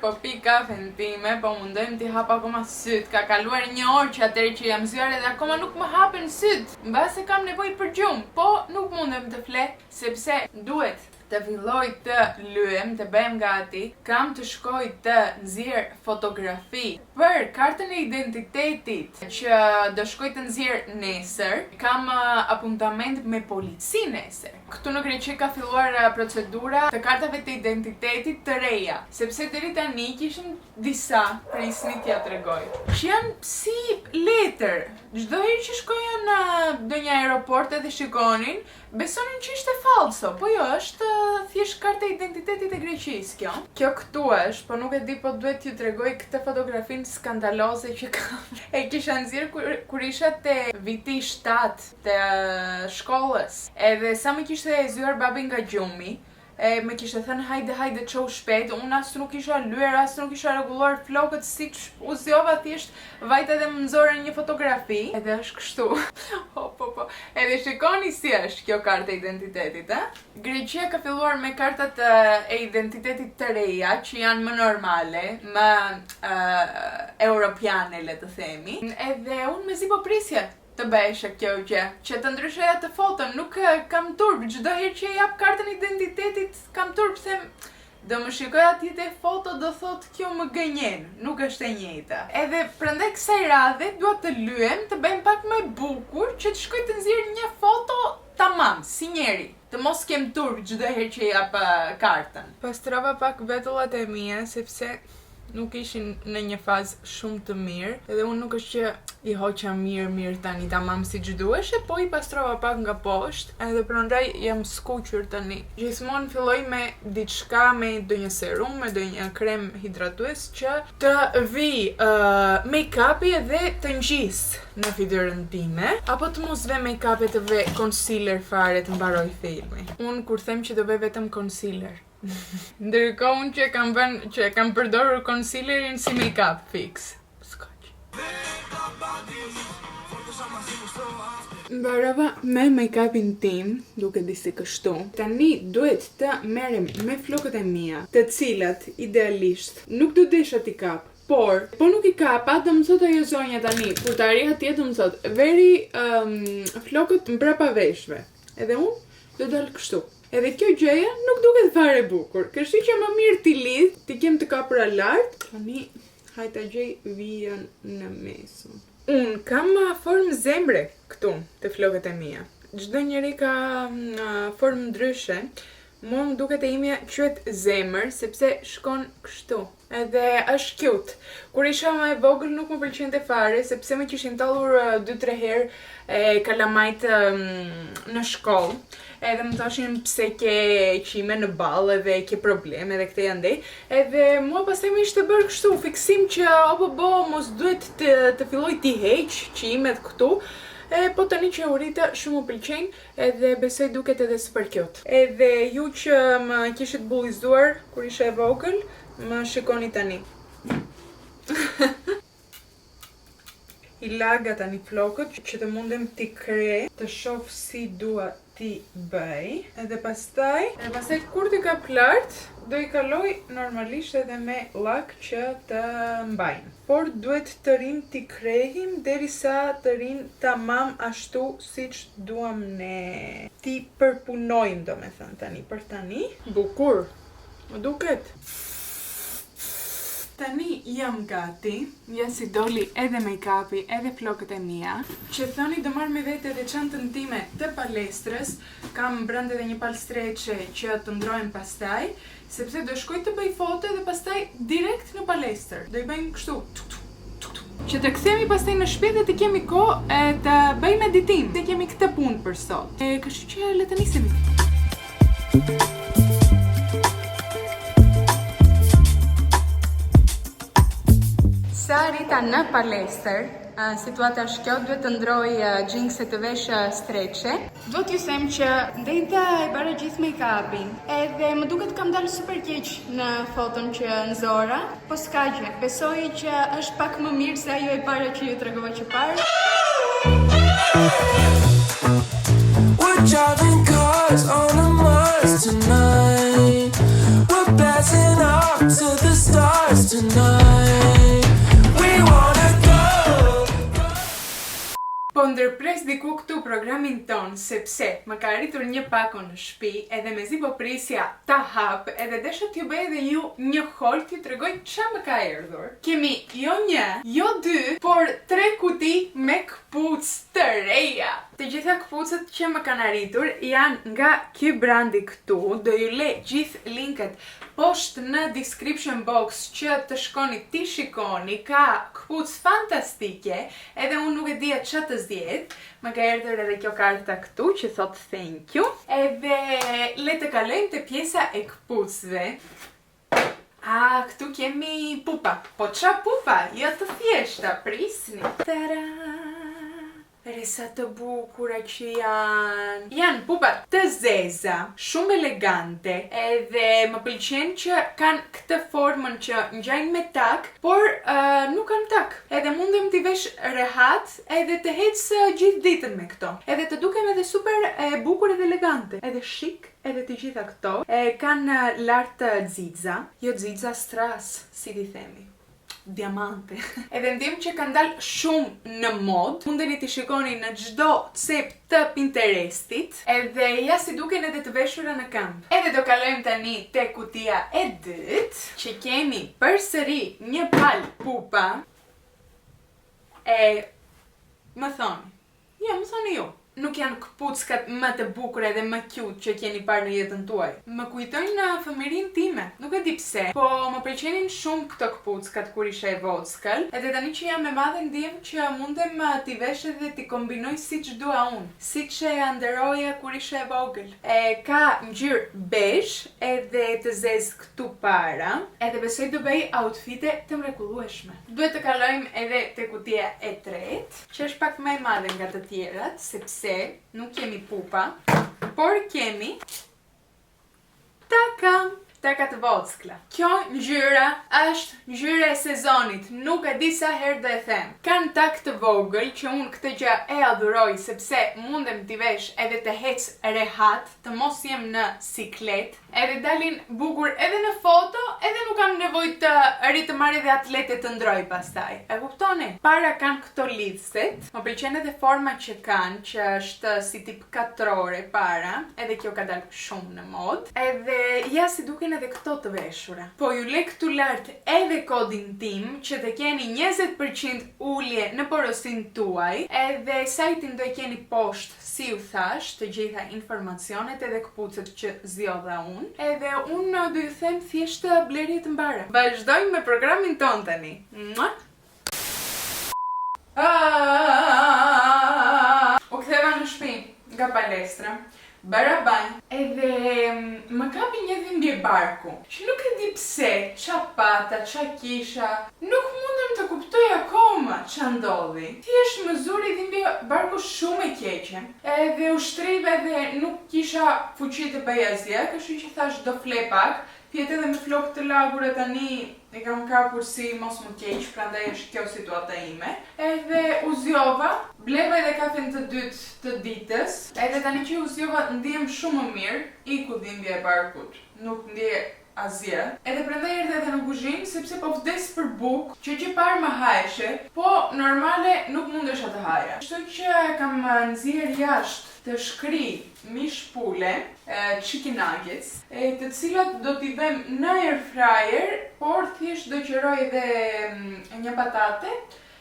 po pi kafen time, po mundojmë t'i hap akoma syt. Ka kaluar 1 orë që atëri që jam zgjuar edhe akoma nuk më hapen syt. Mbase kam nevojë për gjumë, po nuk mundem të fle sepse duhet të filloj të lyem, të bëhem gati, kam të shkoj të nxjerr fotografi për kartën e identitetit që do shkoj të nxjerr nesër. Kam apuntament me polici nesër. Këtu në Greqi ka filluar procedura të kartave të identitetit të reja, sepse deri tani kishim disa, prisni t'ja tregoj, që janë si letër. Çdo herë që shkoja në ndonjë aeroport edhe shikonin, besonin që ishte falso, po jo, është thjesht karta e identitetit e Greqisë kjo. Kjo këtu është, po nuk e di, po duhet t'ju tregoj këtë fotografinë skandaloze që kam. E kisha nxjerr kur isha te viti 7 të shkollës. Edhe sa më kishte zgjuar babi nga gjumi, me kishte thënë hajde çau shpejt, unë as nuk isha lyer, as nuk isha rregulluar flokët, siç u zgjova, thjesht vajte edhe më nxorën një fotografi, edhe është kështu. Po. Edhe shikoni si është kjo kartë e identitetit, Greqia ka filluar me kartat e identitetit të reja, që janë më normale, më europiane, le të themi. Edhe unë mezi po prisja të bëheshe kjo gjë, që të ndryshoja të foton, nuk kam turp, çdo herë që jap kartën identitetit kam turp, se do më shikoj atje te foto, do thot kjo më gënjen, nuk është e njëjta. Edhe prandaj kësaj radhe dua të lyem, të bëjmë pak më bukur, që të shkoj të nxjerr një foto tamam, si njeri. Të mos kem turp çdo herë që jap kartën. Pastrova pak vetullat e mia sepse nuk ishin në një fazë shumë të mirë, edhe unë nuk është që i hoqa mirë tani tamam si që duheshe, po i pastrova pak nga poshtë, edhe prandaj jam skuqur tani. Gjithmonë filloj me diçka, me ndonjë serum, me ndonjë krem hidratues që të vi make-upi edhe të ngjis në fytyrën time, apo të mos ve make-upi të ve concealer fare të mbaroj filmi. Unë kur them që do ve vetëm concealer, ndërkohë unë që kam përdorur concealerin si make-up fix. Mbarova me make-upin tim, duke di si kështu. Tani duhet të merrem me flokët e mia, të cilat idealisht nuk do desha t'i kap, por nuk i kapa, do më thot ajo zonja tani, kur të arri atje do më thot, veri flokët mbrapa veshve. Edhe unë do dal kështu. Edhe kjo gjëja nuk duket fare bukur. Kështu që më mirë t'i lidh, t'i kem të kapura lart. Tani hajta gjej vijën në mesën. Unë kam formë zemre këtu të flokët e mia. Çdo njeri ka formë ndryshe. Mua më duket e imja quhet zemër sepse shkon kështu. Edhe është cute. Kur isha më e vogël nuk më pëlqente fare sepse më kishin tallur 2-3 herë kalamajt në shkollë. Edhe më thoshin pse ke qime në ball edhe ke probleme edhe këtë andej. Edhe mua pastaj më ishte bërë kështu fiksim që mos duhet të filloj t'i heq qimet këtu. Po tani që u rita shumë më pëlqejnë edhe besoj duket edhe super cute. Edhe ju që më kishit bullizuar kur isha e vogël, më shikoni tani. I laga tani flokët që të mundem t'i krej, të shoh si dua t'i bëj, edhe pastaj kur t'i kap lart, do i kaloj normalisht edhe me llak që të mbajnë. Por duhet të rinë t'i krehim derisa të rinë tamam ashtu siç duam ne. T'i përpunojmë, domethënë tani për tani. Bukur, më duket. Tani jam gati, ja si doli edhe make-upi, edhe flokët e mia. Që thoni do marr me vete edhe çantën time të palestrës, kam brenda edhe një palë streçe që të ndrohem pastaj, sepse do shkoj të bëj foto dhe pastaj direkt në palestër. Do i bëjmë kështu. Që të kthehemi pastaj në shtëpi dhe të kemi kohë të bëjmë editim. Të kemi këtë punë për sot. Kështu që le të nisemi. Sa rita në palestër, situata është kjo, duhet të ndroj xhinse të vesh streçe. Do t'ju them që ndeta e bara gjithë make-upin, edhe më duket kam dalë super keq në foton që nxora, po s'ka gjë. Besoj që është pak më mirë se ajo e para që ju tregova që parë. We're driving cars on a Mars tonight. We're blasting off to the stars. diku këtu programin ton, sepse më ka arritur një pako në shtëpi, edhe mezi po prisja ta hap, edhe desha t'ju bëj edhe ju një haul t'ju tregoj ç'a më ka erdhur. Kemi jo 1, jo 2, por 3 kuti me këpucë të reja. Të gjitha këpucët që më kanë arritur janë nga ky brandi këtu, do ju le gjithë linket poshtë në description box që të shkoni ti shikoni, ka këpucë fantastike, edhe unë nuk e dija ç'a të zgjedh. Më ka erdhur edhe kjo karta këtu që thot thank you. Edhe le të kalojmë te pjesa e këpucëve. Këtu kemi pupa. Po ç'a pupa? Jo të thjeshta, prisni. Tara! Resa të bukura që janë. Janë pupa të zeza, shumë elegante, edhe më pëlqen që kanë këtë formën që ngjajnë me tak, por nuk kanë tak. Edhe mundem t'i vesh rehat, edhe të hecë gjithë ditën me këto. Edhe të dukem edhe super bukur edhe elegante, edhe shik. Edhe të gjitha këto kanë lartë xixa, jo xixa stras, si ti themi. Diamante. Edhe ndim që kanë dalë shumë në mod. Mundeni t'i shikoni në çdo cep të Pinterestit. Edhe ja si duken edhe të veshura në këmbë. Edhe do kalojmë tani te kutia e dytë, që kemi përsëri një palë pupa. Më thoni ju. Nuk janë këpuckat më të bukura dhe më cute që keni parë në jetën tuaj. Më kujtojnë fëmijërinë time. Nuk e di pse, po më pëlqenin shumë këto këpuckat kur isha e vockël. Edhe tani që jam e madhe ndjem që mundem t'i vesh edhe t'i kombinoj siç dua unë. Siç e nderoja kur isha e vogël. Ka ngjyrë bezh edhe të zezë këtu para. Edhe besoj do bëj outfite të mrekullueshme. Duhet të kalojmë edhe te kutia e tretë, që është pak më e madhe nga të tjerat, sepse nuk kemi pupa, por kemi taka të vockla. Kjo ngjyra është ngjyra e sezonit, nuk e di sa herë do e them. Kanë tak të vogël që unë këtë gjë e adhuroj sepse mundem t'i vesh edhe të hec rehat, të mos jem në siklet, edhe dalin bukur edhe në foto, edhe nuk kam nevojë të rritë marrë dhe atlete të ndroj pastaj. E kuptoni? Para kanë këto lidhset, më pëlqen edhe forma që kanë, që është si tip katrore para, edhe kjo ka dalë shumë në mod. Edhe ja si duken edhe këto të veshura. Po ju le këtu lart edhe kodin tim që të keni 20% ulje në porosin tuaj, edhe sajtin do e keni poshtë, si u thash, të gjitha informacionet edhe këpucët që zgjodha unë. Edhe unë do ju them thjesht blerje të mbara. Vazhdojmë me programin ton tani. U ktheva në shtëpi nga palestra. Bëra banjë, edhe më kapi një dhimbje barku, që nuk e di pse, qa pata, qa kisha, nuk mundem të kuptoj akoma qa ndodhi. Thjesht më zuri dhimbje barku shumë e keqe, edhe u shtrive dhe nuk kisha fuqi të bëj asgjë, kështu që thash do fle pak, pjetë edhe me flok të lagura tani e kam kapur si mos më keq, prandaj është kjo situata ime. Edhe u zgjova, bleva edhe kafen të dytë të ditës, edhe tani që u zgjova ndiem shumë më mirë, iku dhimbja e barkut, nuk ndje asgjë. Edhe prandaj erdhe edhe në kuzhinë sepse po vdes për bukë, që parë më hajshe, po normale nuk mundesha të haja. Kështu që kam nxjerr jashtë të shkri mish pule, chicken nuggets, të cilat do t'i vëm në air fryer, por thjesht do qëroj edhe një patate,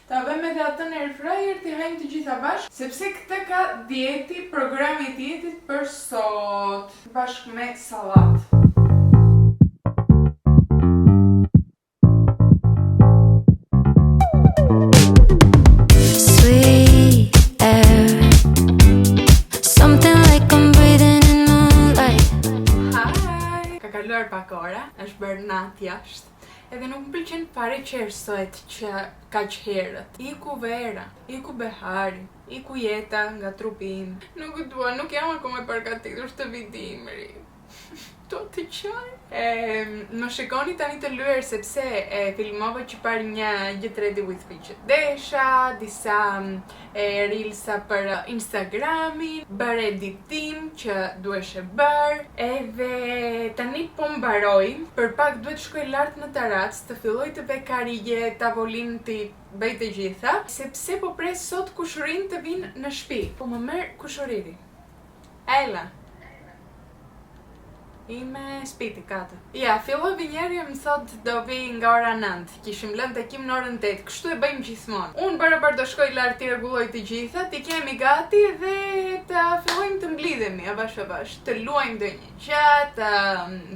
ta vëm edhe atë në air fryer, t'i hajmë të gjitha bashkë, sepse këtë ka dieti, programi i dietit për sot, bashkë me sallatë. Pak ora, është bërë natë jashtë, edhe nuk më pëlqen fare qersohet që kaq herët. Iku vera, iku behari, iku jeta nga trupi im. Nuk dua, nuk jam akoma e përgatitur të vi dimri. Do t'i qaj. Më shikoni tani të lyer sepse filmova që par një Get Ready With Me që desha, disa reelsa për Instagramin, bërë editim që duheshe bërë, edhe tani po mbaroj, për pak duhet shkoj lart në tarac, të filloj të vej karige, tavolinë të bëj të gjitha, sepse po pres sot kushurin të vinë në shtëpi. Po më merr kushuriri. Ela. Ime spiti katë. Ja, filloj vinjeri më thot do vi nga ora 9. Kishim lënë takim në orën 8. Kështu e bëjmë gjithmonë. Unë barabar do shkoj lart t'i rregulloj të gjitha, t'i kemi gati dhe të fillojmë të mblidhemi avash. Të luajmë ndonjë gjë, të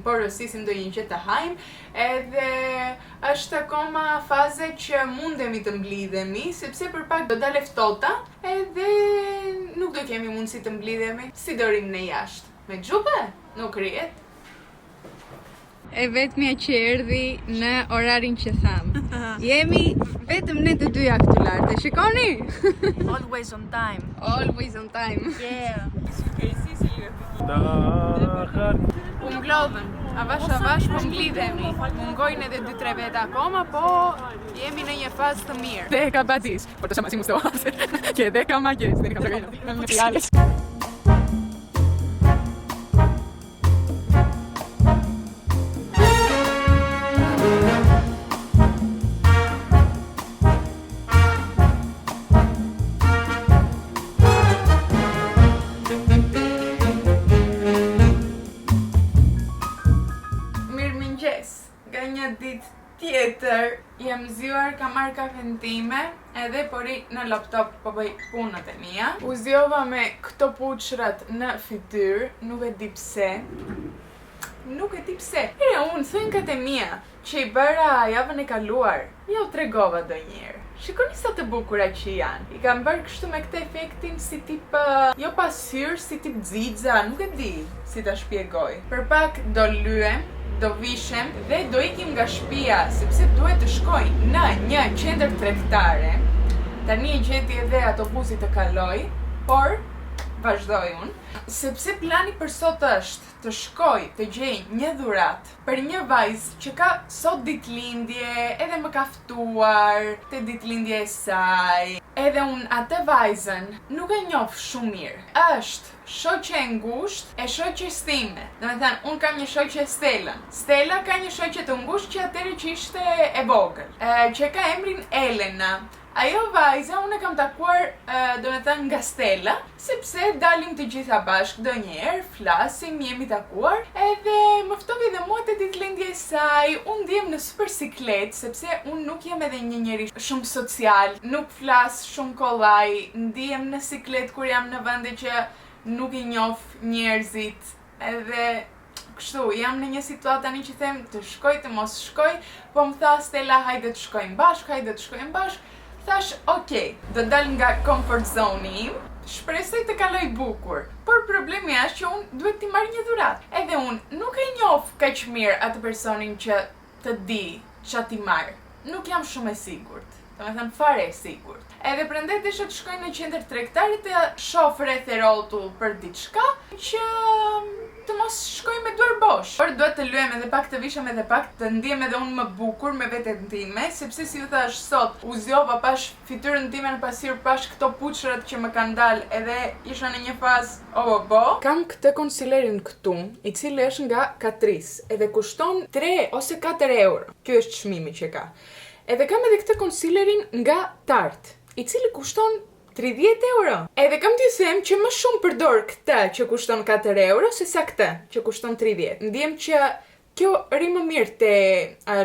porosisim ndonjë gjë të hajmë, edhe është akoma faze që mundemi të mblidhemi, sepse për pak do dalë ftohta, edhe nuk do kemi mundësi të mblidhemi. Si do rim në jashtë? Me xhupe? Nuk rihet. E vetmja që erdhi në orarin që tham. Jemi vetëm ne të dyja këtu lart. E shikoni? Always on time. Always on time. Yeah. U mblodhen. Avash po mblidhemi. Mungojnë edhe 2-3 veta akoma, po jemi në një fazë të mirë. Dhe ka batis. Por të sama si musto hacer. Që dhe ka magjes, dhe ka plagajnë. Nga një ditë tjetër jam zgjuar, kam marrë kafen time, edhe po ri në laptop po bëj punët e mia. U zgjova me këto puçrat në fytyrë, nuk e di pse. Unë thënkat e mia që i bëra javën e kaluar, ja u tregova ndonjëherë. Shikoni sa të bukura që janë. I kam bërë kështu me këtë efektin si tip, jo pasyrë, si tip xixa, nuk e di si ta shpjegoj. Për pak do lyem, do vishem dhe do ikim nga shtëpia, sepse duhet të shkoj në një qendër tregtare. Tani e gjeti edhe autobusi të kaloj, por vazhdoj unë, sepse plani për sot është të shkoj të gjej një dhuratë për një vajzë që ka sot ditëlindje, edhe më ka ftuar te ditëlindja e saj. Edhe unë atë vajzën nuk e njoh shumë mirë. Është shoqe e ngushtë e shoqes time. Domethënë, unë kam një shoqe Stellën. Stella ka një shoqe të ngushtë që atëherë që ishte e vogël, që ka emrin Elena. Ajo vajza unë e kam takuar domethënë nga Stella, sepse dalim të gjitha bashkë ndonjëherë, flasim, jemi takuar, edhe më ftovi dhe mua te ditëlindja e saj. Unë ndiem në super siklet, sepse unë nuk jam edhe një njeri shumë social, nuk flas shumë kollaj, ndiem në siklet kur jam në vende që nuk i njoh njerëzit, edhe kështu, jam në një situatë tani që them të shkoj, të mos shkoj, po më tha Stella, hajde të shkojmë bashkë. Thash, okej, do dal nga comfort zone im, shpresoj të kaloj bukur, por problemi është që unë duhet t'i marrë një dhuratë. Edhe unë nuk e njoh kaq mirë atë personin që të di ç'a t'i marr. Nuk jam shumë e sigurt, domethënë fare e sigurt. Edhe prandaj desha të shkoj në qendër tregtare të shoh rreth e rrotull për diçka që të mos shkoj me duar bosh. Por duhet të luajm edhe pak, të vishem edhe pak, të ndiem edhe unë më bukur me veten time, sepse si u thash sot, u zgjova pash fytyrën time në pasir, pash këto puçrat që më kanë dalë, edhe isha në një fazë Kam këtë concealerin këtu, i cili është nga Catrice, edhe kushton 3 ose 4 euro. Ky është çmimi që ka. Edhe kam edhe këtë concealerin nga Tarte, i cili kushton 30 euro. Edhe kam t'i them që më shumë përdor këtë që kushton 4 euro se sa këtë që kushton 30. Ndjem që kjo rri më mirë te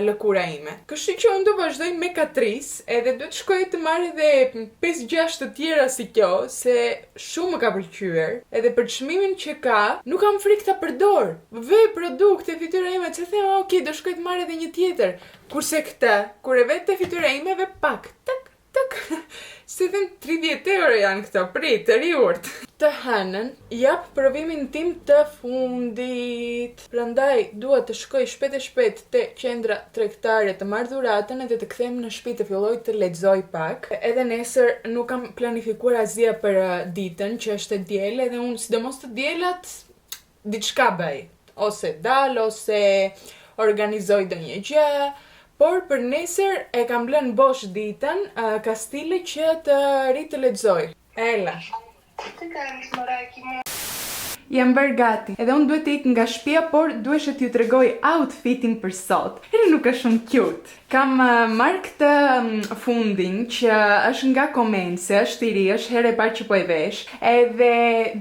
lëkura ime. Kështu që unë do vazhdoj me Catrice, edhe duhet shkoj të marr edhe 5-6 të tjera si kjo, se shumë më ka pëlqyer. Edhe për çmimin që ka, nuk kam frikë ta përdor. Ve produkte fytyra ime, që them, ok, do shkoj të marr edhe një tjetër. Kurse këtë, kur e vet te fytyra ime, ve pak, tak. Se them 30 euro janë këto, prit, riurt. Të hënën, jap provimin tim të fundit. Prandaj dua të shkoj shpejt te qendra tregtare të marr dhuratën edhe të kthehem në shtëpi të filloj të lexoj pak. Edhe nesër nuk kam planifikuar asgjë për ditën që është e diel, edhe unë sidomos të dielat diçka bëj. ose dal, ose organizoj ndonjë gjë. Por për nesër e kam lënë bosh ditën, ka stile që të ri të lexoj. Ela. Jam bërë gati. Edhe unë duhet të ikë nga shtëpia, por duhesh t'ju tregoj outfitin për sot. Edhe nuk është shumë cute. Kam marrë këtë fundin që është nga Komense, është i ri, është herë e parë që po e vesh, edhe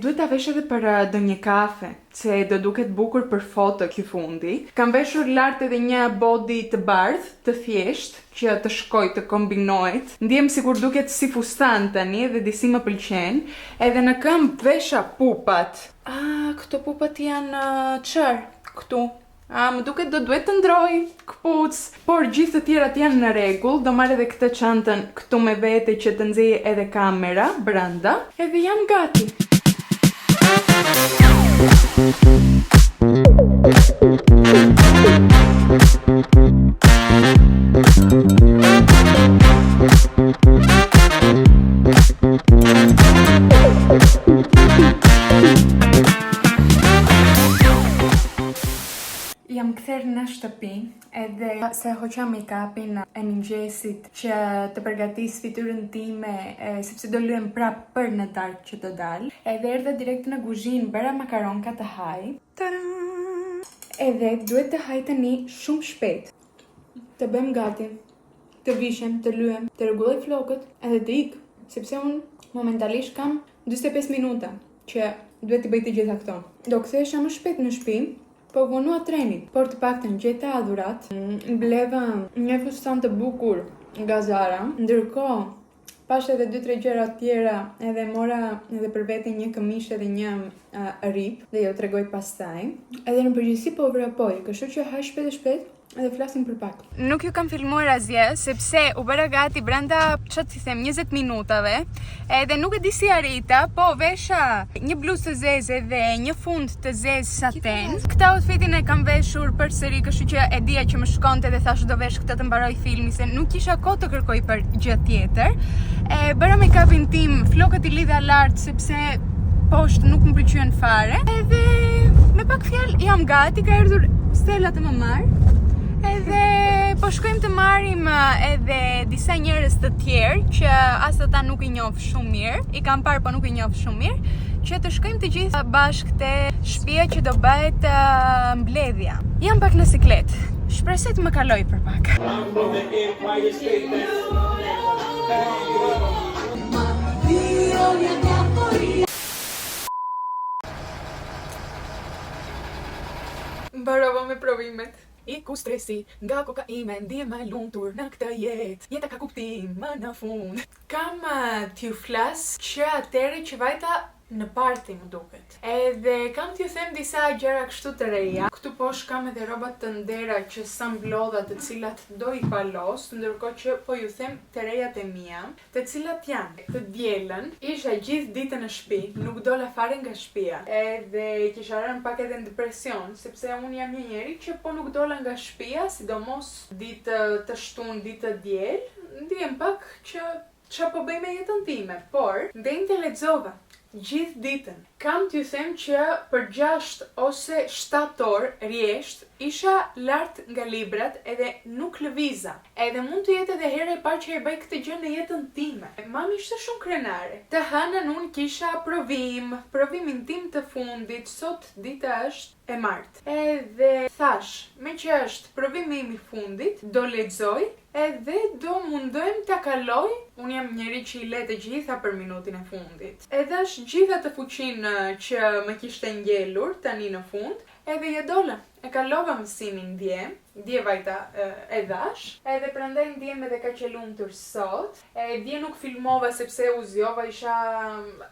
duhet ta vesh edhe për ndonjë kafe, se do duket bukur për foto ky fundi. Kam veshur lart edhe një body të bardhë, të thjesht, që të shkoj të kombinohet. Ndjem sikur duket si fustan tani dhe disi më pëlqen. Edhe në këmbë vesha pupat. Këto pupat janë çfarë? Këtu. Më duket do duhet të ndroj këpuc, por gjithë të tjerat janë në rregull. Do marr edhe këtë çantën këtu me vete që të nxjej edhe kamera brenda. Edhe jam gati. Jam kthyer në shtëpi, edhe se hoqa make-upin e mëngjesit që të përgatis fytyrën time, sepse do luem prap për në darkë që do dal. Edhe erdha direkt në kuzhinë, bëra makaronka të haj. Edhe duhet të haj tani shumë shpejt. Të bëjmë gati, të vishem, të lyem, të rregulloj flokët edhe të ik, sepse unë momentalisht kam 45 minuta që duhet të bëj të gjitha këto. Do kthehesha më shpejt në shtëpi. Po vonua trenit, por të paktën gjeta adhurat, bleva një fustan të bukur nga Zara, ndërkohë pash edhe 2-3 gjëra tjera, edhe mora edhe për vete një këmishë edhe një rip, dhe jo tregoj pastaj. Edhe në përgjithësi po vrapoj, kështu që haj shpejt e shpejt, edhe flasim për pak. Nuk ju kam filmuar asgjë, sepse u bëra gati brenda, çfarë t'i them, 20 minutave, edhe nuk e di si arrita, po vesha një bluzë të zezë dhe një fund të zezë saten. Këtë outfitin e kam veshur përsëri, kështu që e dija që më shkonte dhe thash do vesh këtë të mbaroj filmi, se nuk kisha kohë të kërkoj për gjë tjetër. Bëra make-upin tim, flokët i lidha lart sepse poshtë nuk më pëlqyen fare, edhe me pak fjalë jam gati, ka erdhur Stella të më marr. Edhe po shkojmë të marrim edhe disa njerëz të tjerë që as ata nuk i njoh shumë mirë, i kam parë po nuk i njoh shumë mirë, që të shkojmë të gjithë bashkë te shtëpia që do bëhet mbledhja. Jam pak në siklet. Shpresoj të më kaloj për pak. Mbarova me provimet. Iku stresi, nga koka ime, ndje me lumtur në këtë jetë. Jeta ka kuptim, më në fund. Kam t'ju flas që atere që vajta në party më duket. Edhe kam t'ju them disa gjëra kështu të reja. Këtu poshtë kam edhe rrobat të ndera që sa mblodha, të cilat do i palos, ndërkohë që po ju them të rejat e mia, të cilat janë të dielën. Isha gjithë ditën në shtëpi, nuk dola fare nga shtëpia. Edhe kisha rënë pak edhe në depresion, sepse unë jam një njeri që po nuk dola nga shtëpia, sidomos ditë të shtunë, ditë të diel, ndihem pak që ç'a po bëj me jetën time, por ndente lexova gjithë ditën. Kam t'ju them që për 6 ose 7 orë rjesht isha lart nga librat edhe nuk lëviza. Edhe mund të jetë edhe herë e parë që e bëj këtë gjë në jetën time. Mami ishte shumë krenare. Të hënën unë kisha provimin tim të fundit, sot dita është e martë. Edhe thash, me që është provimi im i fundit, do lexoj edhe do mundohem ta kaloj. Unë jam njeri që i le të gjitha për minutin e fundit. Edhe është gjitha të fuqinë që më kishte ngelur tani në fund, edhe jedola. E kalova mësimin dje vajta e dash, edhe prandaj ndjem edhe ka që lumtur sot. Dje nuk filmova sepse u zjova, isha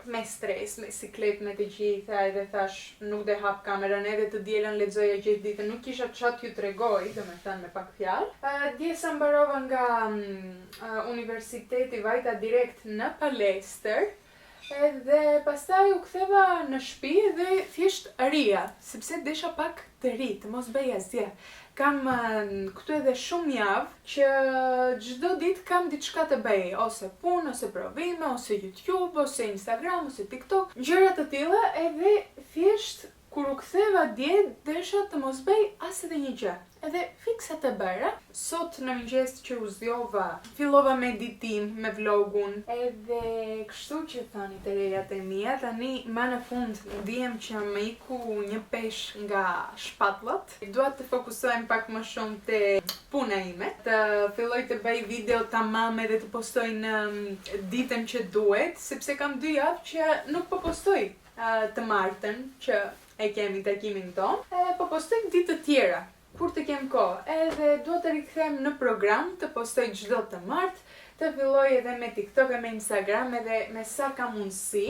me stres, me siklet, me të gjitha, edhe thash nuk dhe hap kamerën, edhe të dielën lexoja gjithë ditën, nuk kisha çfarë t'ju tregoj, domethënë me pak fjalë. Dje sa mbarova nga universiteti vajta direkt në palestër. Edhe pastaj u ktheva në shtëpi dhe thjesht rija, sepse desha pak të ri, të mos bëj asgjë. Kam këtu edhe shumë javë që çdo ditë kam diçka të bëj, ose punë, ose provime, ose YouTube, ose Instagram, ose TikTok, gjëra të tilla, edhe thjesht Kur u ktheva dje, desha të mos bëj as edhe një gjë. Edhe fiksa të bëra. Sot në mëngjes që u zgjova, fillova me editim, me vlogun. Edhe kështu që thani të rejat e mia, tani më në fund ndihem që më iku një pesh nga shpatullat. Dua të fokusohem pak më shumë te puna ime. Të filloj të bëj video tamam edhe të postoj në ditën që duhet, sepse kam 2 javë që nuk po postoj të martën që e kemi takimin ton, po postoj ditë të tjera. Kur të kem kohë, edhe duhet të rikthehem në program, të postoj çdo të martë, të filloj edhe me TikTok e me Instagram edhe me sa ka mundësi.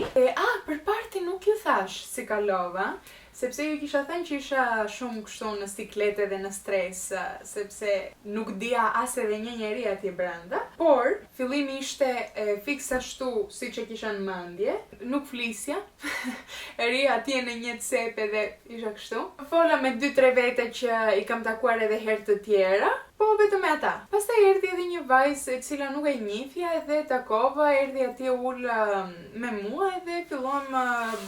Për parti nuk ju thash si kalova, sepse ju kisha thënë që isha shumë kështu në sikletë dhe në stres, sepse nuk dija as edhe një njeri atje brenda. Por, fillimi ishte fiks ashtu siç e kisha në mendje, nuk flisja, ri atje në një cep edhe isha kështu. Fola me 2-3 vete që i kam takuar edhe herë të tjera, po vetëm me ata. Pastaj erdhi edhe një vajzë e cila nuk e njihja edhe takova, erdhi atje ul me mua edhe filluam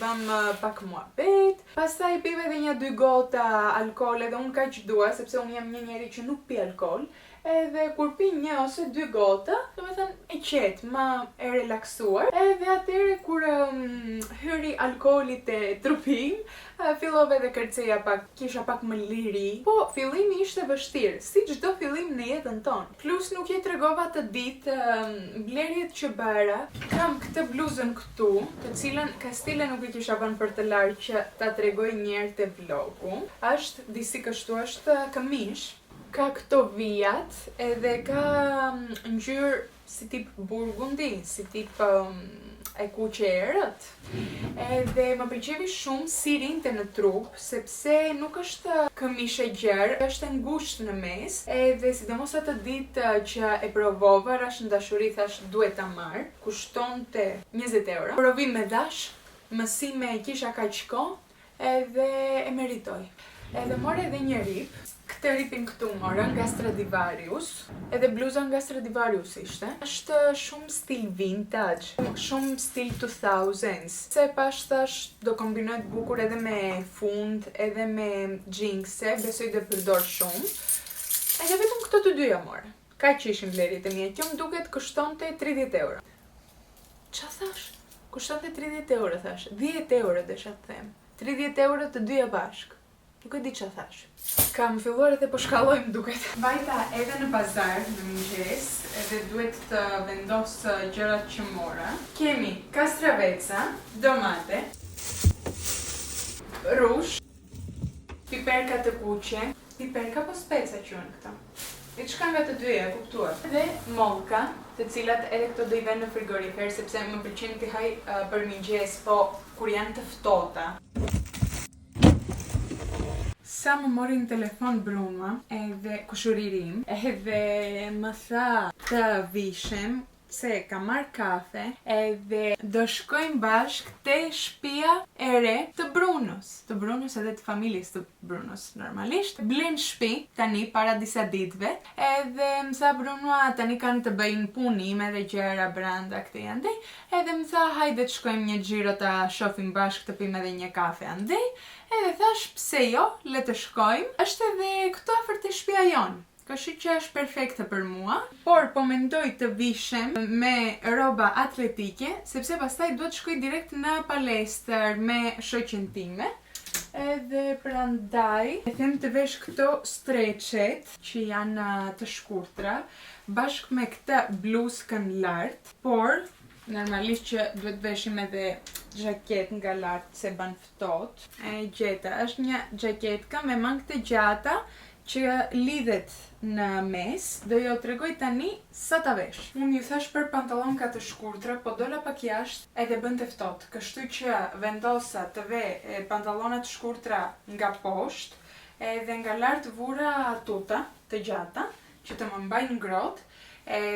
bëm pak muhabet. Pastaj pive edhe 1-2 gota alkool edhe unë kaq dua, sepse unë jam një njeri që nuk pi alkool. Edhe kur pi 1 ose 2 gota, domethënë e qetë, ma e relaksuar. Edhe atëherë kur hyri alkooli te trupim, fillova edhe kërceja pak, kisha pak më liri. Po, fillimi ishte vështirë, si çdo fillim në jetën tonë. Plus nuk je tregova të ditë blerjet që bëra. Kam këtë bluzën këtu, të cilën Kastile nuk i kisha vënë për të larë që ta tregoj një herë te vlogu. Është disi kështu, është këmish. Ka këto vijat edhe ka ngjyrë si tip burgundi, si tip e kuqe errët. Edhe më pëlqevi shumë si rinte në trup, sepse nuk është këmish e gjerë, është e ngushtë në mes. Edhe sidomos atë ditë që e provova, rash në dashuri thash duhet ta marr, kushtonte 20 euro. Provim me dash, mësime kisha kaq kohë, edhe e meritoj. Edhe mora edhe një rip. Këtë ripin këtu mora nga Stradivarius, edhe bluza nga Stradivarius ishte. Është shumë stil vintage, shumë stil 2000s. Se pash thash do kombinohet bukur edhe me fund, edhe me xhinkse, besoj dhe përdor shumë. Edhe vetëm këto të dyja mora. Kaq që ishin blerjet e mia, kjo më duket kushtonte 30 euro. Qa thash? Kushtonte 30 euro thash, 10 euro desha të them. 30 euro të dyja bashk. Nuk e di qa thash. Kam filluar edhe po shkalloj më duket. Vajta edhe në pazar në mëngjes, edhe duhet të vendos gjërat që mora. Kemi kastraveca, domate, rush, piperka të kuqe, piperka po speca quhen këta. Diçka nga të dyja, e kuptuar. Dhe mollka, të cilat edhe këto do i vënë në frigorifer, sepse më pëlqen t'i haj për mëngjes, po kur janë të ftohta. Sa më mori në telefon Bruma edhe kushuririm, edhe më tha të vishem se ka marrë kafe edhe do shkojmë bashk te shtëpia e re të Brunës edhe të familjes të Brunës normalisht. Blen shtëpi tani para disa ditëve edhe më tha Brunua tani kanë të bëjnë punime dhe gjëra brenda këtij andej, edhe më tha hajde të shkojmë një xhiro ta shohim bashk të pim edhe një kafe andej. Edhe thash pse jo, le të shkojmë. Është edhe këtu afër te shtëpia jon. Kështu që është perfekte për mua, por po mendoj të vishem me rroba atletike, sepse pastaj duhet shkoj direkt në palestër me shoqen time. Edhe prandaj e them të vesh këto stretchet që janë të shkurtra, bashkë me këtë bluzkën lart, por normalisht që duhet veshim edhe xhaket nga lart se ban ftohtë. E gjeta, është një xhaketka me mangë të gjata që lidhet në mes, do jo tregoj tani sa ta vesh. Unë ju thash për pantallonka të shkurtra, po dola pak jashtë edhe bënte ftohtë, kështu që vendosa të ve pantallona të shkurtra nga poshtë, edhe nga lart vura tuta të gjata që të më mbajnë ngrohtë.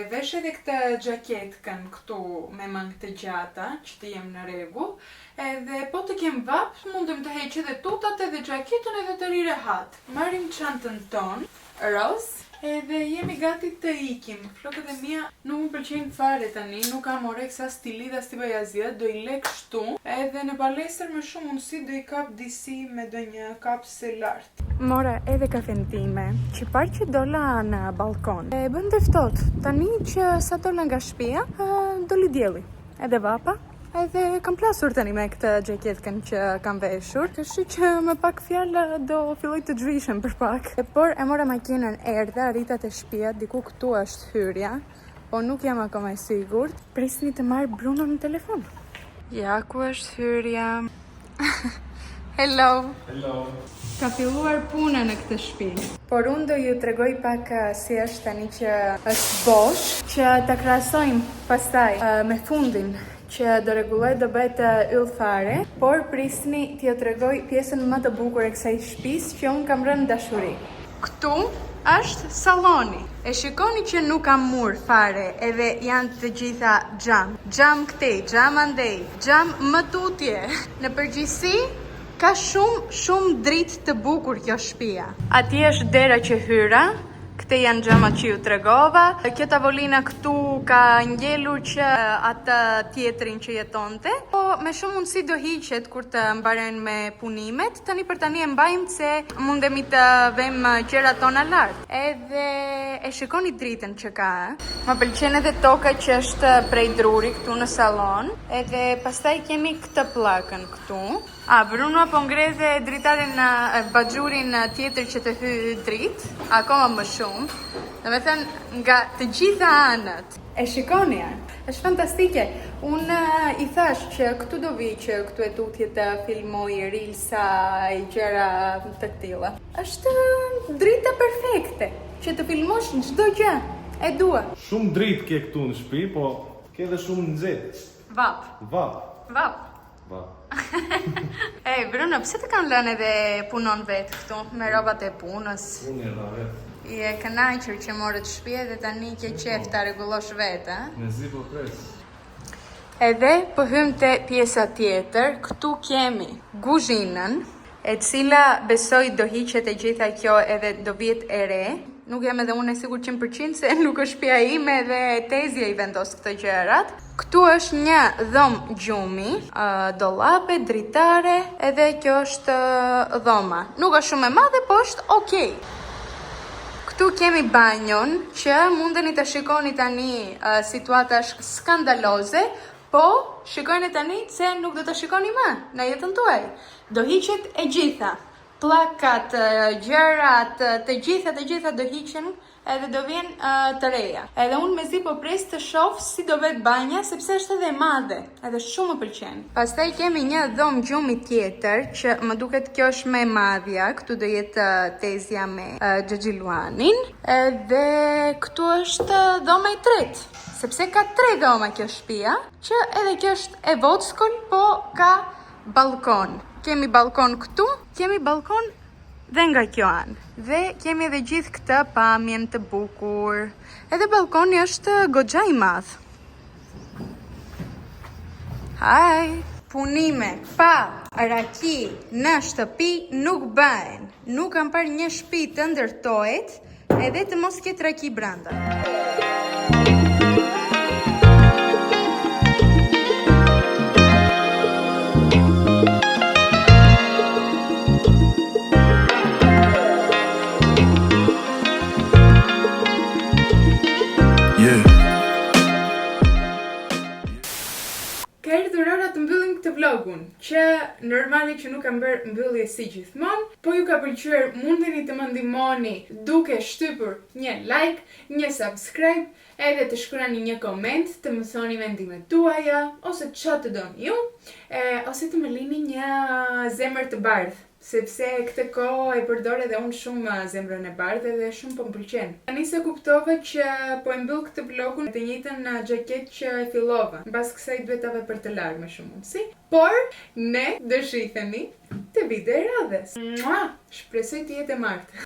Vesh edhe këtë xhaketkën këtu me mangë të gjata, që të jem në rregull, edhe po të kem vap, mundem të heq edhe tutat edhe xhaketën edhe të ri rehat. Marrim çantën ton, roz, Edhe jemi gati të ikim. Flokët e mia nuk më pëlqejnë fare tani, nuk kam orek sa stili dhe sti bajazia, do I lek kështu. Edhe në palestër me shumë mundësi do I kap disi me do një kapse lartë. Mora edhe kafen time, që parë që dola në balkon. E bën të ftohtë, tani që sa dola nga shtëpia, doli dielli. Edhe vapa. Edhe kam plasur tani me këtë xhaketkën që kam veshur, kështu që më pak fjalë do filloj të zhvishem për pak. Por e mora makinën, erdha, arrita te shtëpia, diku këtu është hyrja, po nuk jam akoma e sigurt. Prisni të marr Bruno në telefon. Ja, ku është hyrja? Hello. Hello. Ka filluar puna në këtë shtëpi. Por unë do ju tregoj pak si është tani që është bosh, që ta krahasojmë pastaj me fundin që do rregulloj, do bëhet yll fare, por prisni t'ju tregoj pjesën më të bukur e kësaj shtëpisë që unë kam rënë dashuri. Këtu është salloni. E shikoni që nuk ka mur fare, edhe janë të gjitha xham. Xham këtej, xham andej, xham më tutje. Në përgjithësi ka shumë dritë të bukur kjo shtëpia. Atje është dera që hyra. Këte janë xhamat që ju tregova. Kjo tavolina këtu ka ngelur që atë tjetrin që jetonte. Po me shumë mundësi do hiqet kur të mbaren me punimet. Tani për tani e mbajmë se mundemi të vëmë gjërat tona lart. Edhe e shikoni dritën që ka. Më pëlqen edhe toka që është prej druri këtu në sallon. Edhe pastaj kemi këtë pllakën këtu. Bruno po ngredhe dritaren baxhurin tjetër që të hy dritë, akoma më shumë. Domethënë nga të gjitha anët. E shikoni, është fantastike. Unë I thash që këtu do vi, që këtu e tutje të filmoj reelsa I gjëra të tilla. Është drita perfekte që të filmosh çdo gjë. E dua. Shumë dritë ke këtu në shtëpi, po ke edhe shumë nxehtë. Vap. Bruno, pse të kanë lënë edhe punon vetë këtu me rrobat e punës? Unë e dha vetë. I e kënaqur që morët shtëpi dhe tani ke qef ta rregullosh vetë, a? Në zi po pres. Edhe po hym te pjesa tjetër. Këtu kemi kuzhinën, e cila besoj do hiqet e gjitha kjo edhe do vihet e re. Nuk jam edhe unë e sigurt 100% se nuk është shtëpia ime dhe tezja I vendos këto gjërat. Këtu është një dhomë gjumi, dollape, dritare, edhe kjo është dhoma. Nuk është shumë e madhe, po është okay. Këtu kemi banjon, që mundeni të shikoni tani, situata është skandaloze, po shikojeni tani se nuk do të shikoni më në jetën tuaj. Do hiqet e gjitha. Plakat, gjërat, të gjitha do hiqen edhe do vjen të reja. Edhe unë mezi po pres të shoh si do vet banja, sepse është edhe e madhe, edhe shumë më pëlqen. Pastaj kemi një dhomë gjumi tjetër, që më duket kjo është më e madhja, këtu do jetë tezja me xhaxhiluanin, edhe këtu është dhoma e tretë, sepse ka 3 dhoma kjo shtëpia, që edhe kjo është e vockol, po ka balkon. Kemi balkon këtu, kemi balkon dhe nga kjo anë. Dhe kemi edhe gjithë këtë pamjen të bukur. Edhe balkoni është goxha I madh. Haj! Punime pa raki në shtëpi nuk bëhen. Nuk kam parë një shtëpi të ndërtohet edhe të mos ketë raki brenda. Ka erdhur ora të mbyllim këtë vlogun, që normali që nuk kam bërë mbyllje si gjithmonë, po ju ka pëlqyer, mundeni të më ndihmoni duke shtypur një like, një subscribe, edhe të shkruani një koment, të më thoni mendimet tuaja, ose çfarë të doni ju, ose të më lini një zemër të bardhë. Sepse këtë kohë e përdor edhe unë shumë zemrën e bardhë dhe shumë po më pëlqen. Tani se kuptova që po e mbyll këtë vlogun me të njëjtën xhaketë që e fillova. Mbas kësaj duhet ta vë për të larë me shumë mundësi. Por ne do shihemi te video radhës. Shpresoj të jetë e martë.